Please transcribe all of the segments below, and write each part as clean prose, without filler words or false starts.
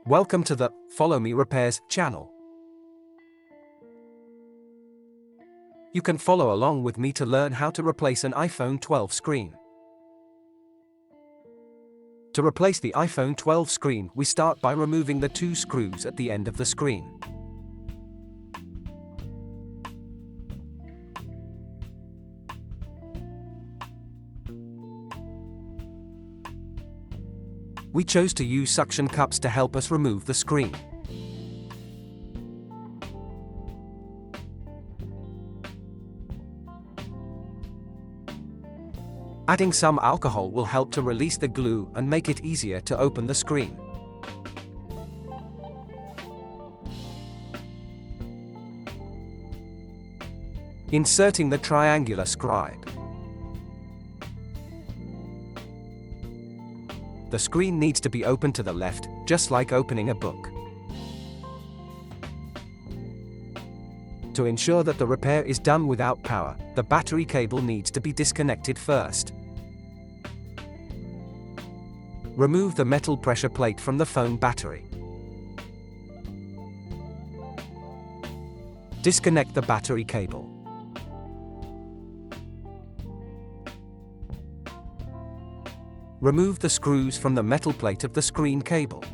Welcome to the Follow Me Repairs channel. You can follow along with me to learn how to replace an iPhone 12 screen. To replace the iPhone 12 screen, we start by removing the two screws at the end of the screen. We chose to use suction cups to help us remove the screen. Adding some alcohol will help to release the glue and make it easier to open the screen. Inserting the triangular screw. The screen needs to be opened to the left, just like opening a book. To ensure that the repair is done without power, the battery cable needs to be disconnected first. Remove the metal pressure plate from the phone battery. Disconnect the battery cable. Remove the screws from the metal plate of the screen cable.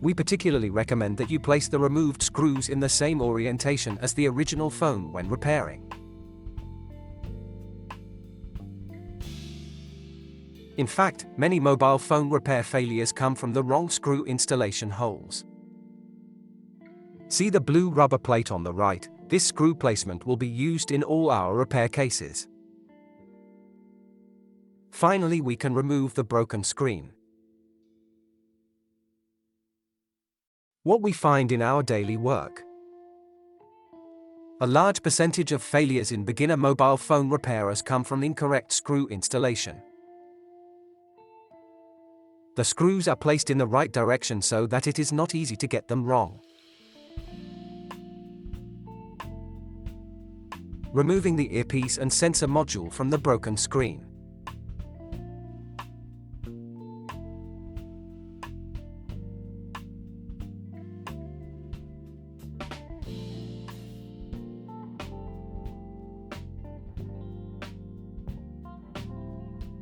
We particularly recommend that you place the removed screws in the same orientation as the original phone when repairing. In fact, many mobile phone repair failures come from the wrong screw installation holes. See the blue rubber plate on the right. This screw placement will be used in all our repair cases. Finally, we can remove the broken screen. What we find in our daily work. A large percentage of failures in beginner mobile phone repairers come from incorrect screw installation. The screws are placed in the right direction so that it is not easy to get them wrong. Removing the earpiece and sensor module from the broken screen.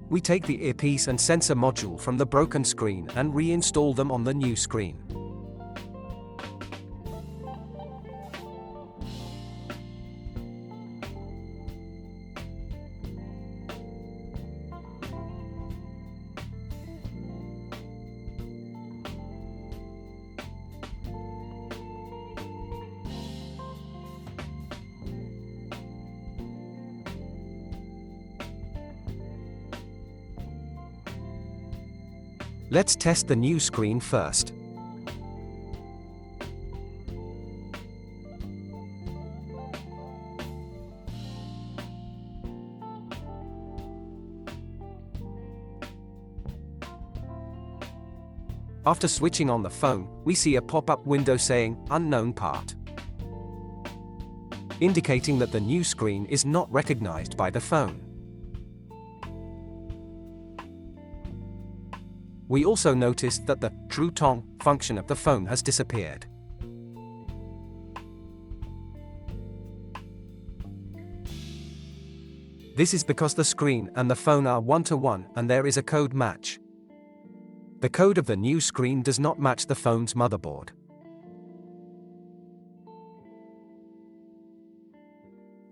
We take the earpiece and sensor module from the broken screen and reinstall them on the new screen. Let's test the new screen first. After switching on the phone, we see a pop-up window saying "Unknown part," indicating that the new screen is not recognized by the phone. We also noticed that the Ture Tong function of the phone has disappeared. This is because the screen and the phone are one-to-one and there is a code match. The code of the new screen does not match the phone's motherboard.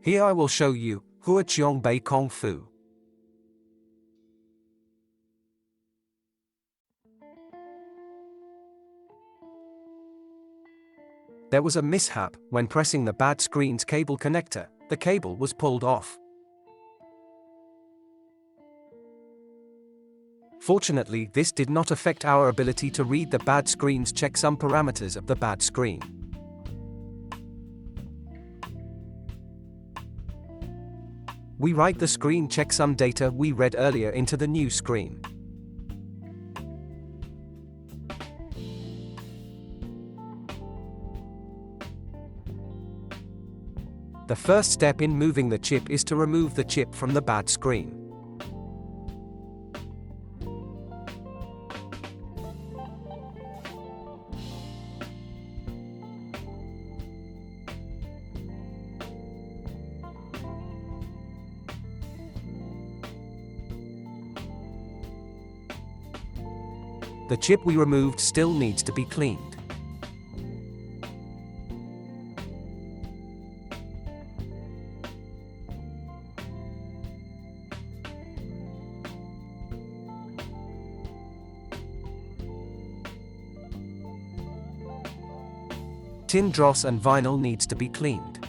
Here I will show you Hua Chiong Bei Kong Fu. There was a mishap when pressing the bad screen's cable connector. The cable was pulled off. Fortunately, this did not affect our ability to read the bad screen's checksum parameters of the bad screen. We write the screen checksum data we read earlier into the new screen. The first step in moving the chip is to remove the chip from the bad screen. The chip we removed still needs to be cleaned. Tin dross and vinyl needs to be cleaned.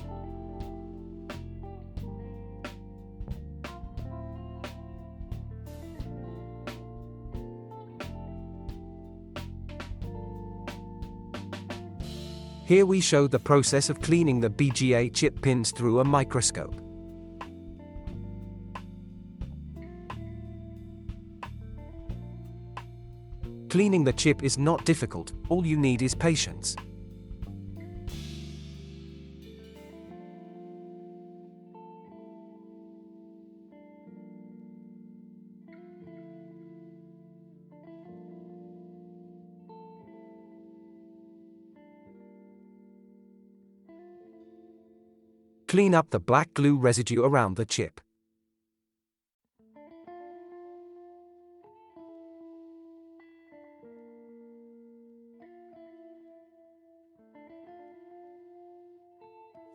Here we show the process of cleaning the BGA chip pins through a microscope. Cleaning the chip is not difficult, all you need is patience. Clean up the black glue residue around the chip.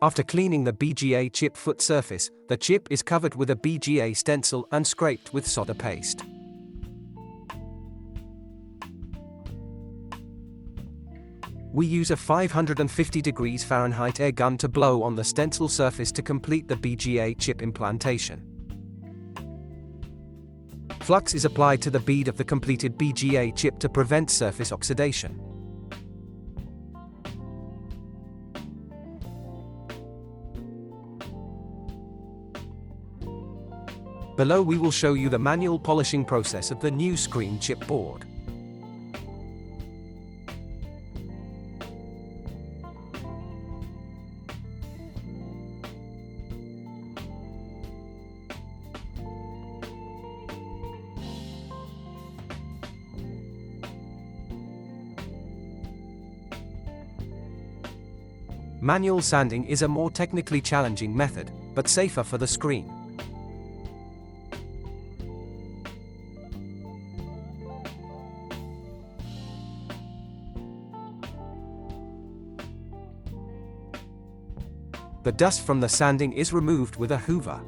After cleaning the BGA chip foot surface, the chip is covered with a BGA stencil and scraped with solder paste. We use a 550 degrees Fahrenheit air gun to blow on the stencil surface to complete the BGA chip implantation. Flux is applied to the bead of the completed BGA chip to prevent surface oxidation. Below we will show you the manual polishing process of the new screen chip board. Manual sanding is a more technically challenging method, but safer for the screen. The dust from the sanding is removed with a hoover.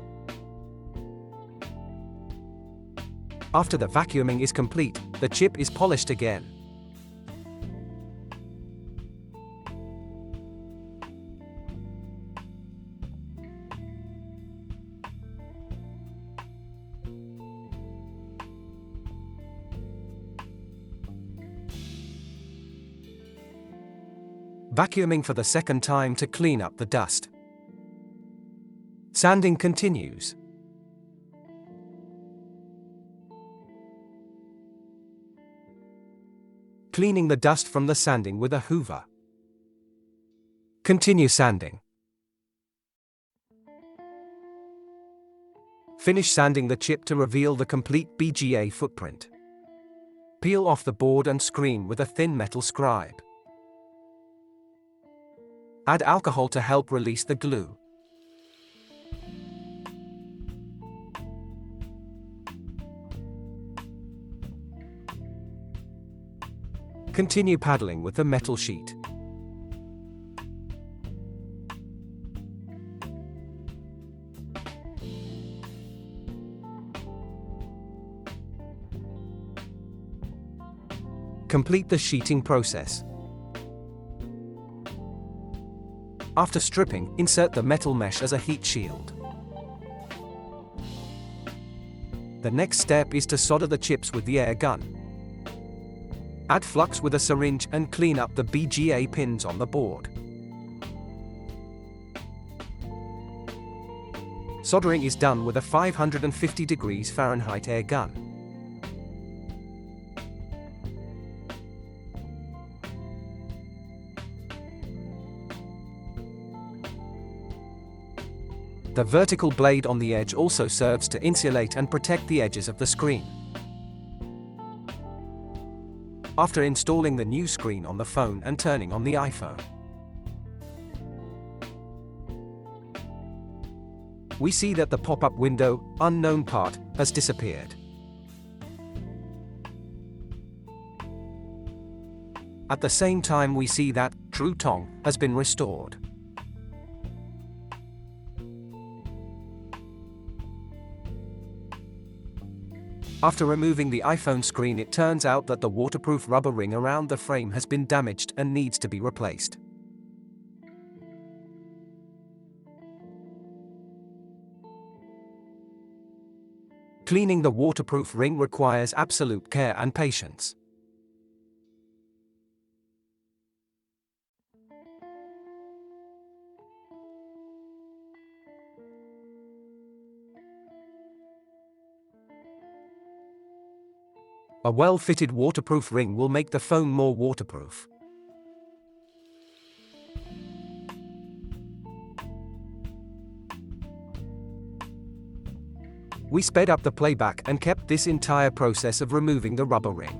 After the vacuuming is complete, the chip is polished again. Vacuuming for the second time to clean up the dust. Sanding continues. Cleaning the dust from the sanding with a hoover. Continue sanding. Finish sanding the chip to reveal the complete BGA footprint. Peel off the board and screen with a thin metal scribe. Add alcohol to help release the glue. Continue paddling with the metal sheet. Complete the sheeting process. After stripping, insert the metal mesh as a heat shield. The next step is to solder the chips with the air gun. Add flux with a syringe and clean up the BGA pins on the board. Soldering is done with a 550 degrees Fahrenheit air gun. The vertical blade on the edge also serves to insulate and protect the edges of the screen. After installing the new screen on the phone and turning on the iPhone, we see that the pop-up window, unknown part, has disappeared. At the same time, we see that Ture Tong has been restored. After removing the iPhone screen, it turns out that the waterproof rubber ring around the frame has been damaged and needs to be replaced. Cleaning the waterproof ring requires absolute care and patience. A well-fitted waterproof ring will make the phone more waterproof. We sped up the playback and kept this entire process of removing the rubber ring.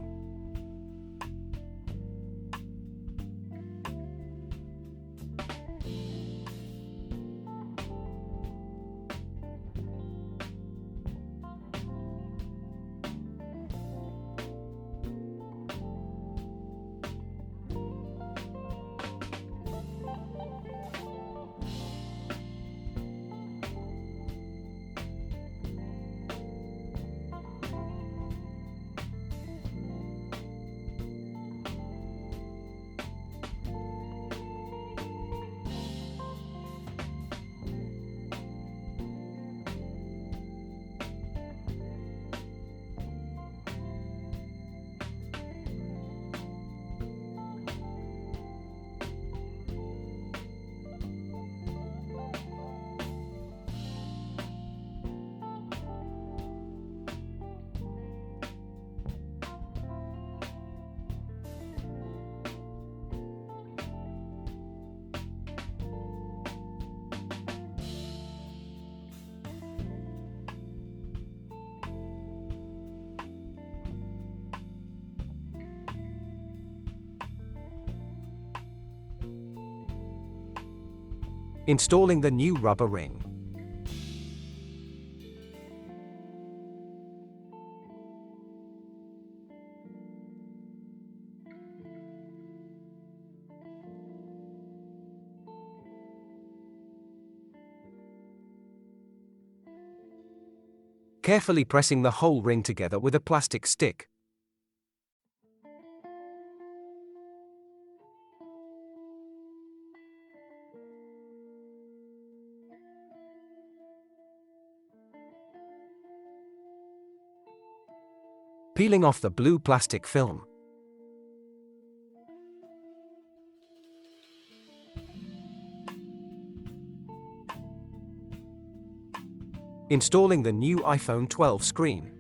Installing the new rubber ring. Carefully pressing the whole ring together with a plastic stick. Peeling off the blue plastic film. Installing the new iPhone 12 screen.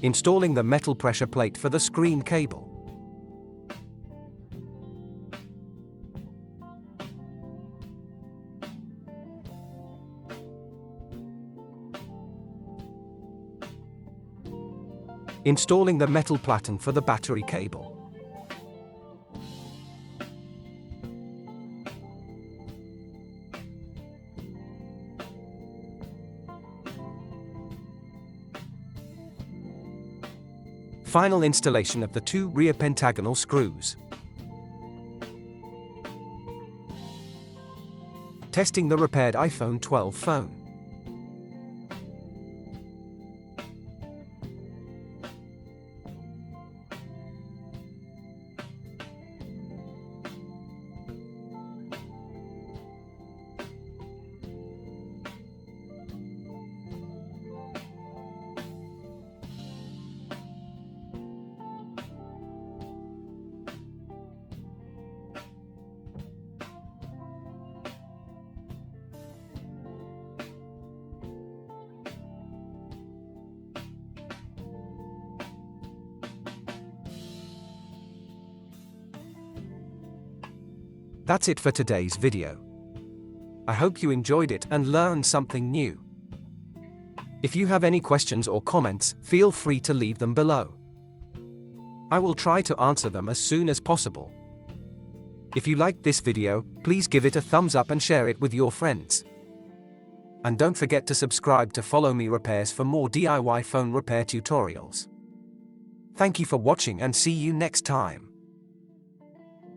Installing the metal pressure plate for the screen cable. Installing the metal platen for the battery cable. Final installation of the two rear pentagonal screws. Testing the repaired iPhone 12 phone. That's it for today's video. I hope you enjoyed it and learned something new. If you have any questions or comments, feel free to leave them below. I will try to answer them as soon as possible. If you liked this video, please give it a thumbs up and share it with your friends. And don't forget to subscribe to Follow Me Repairs for more DIY phone repair tutorials. Thank you for watching and see you next time.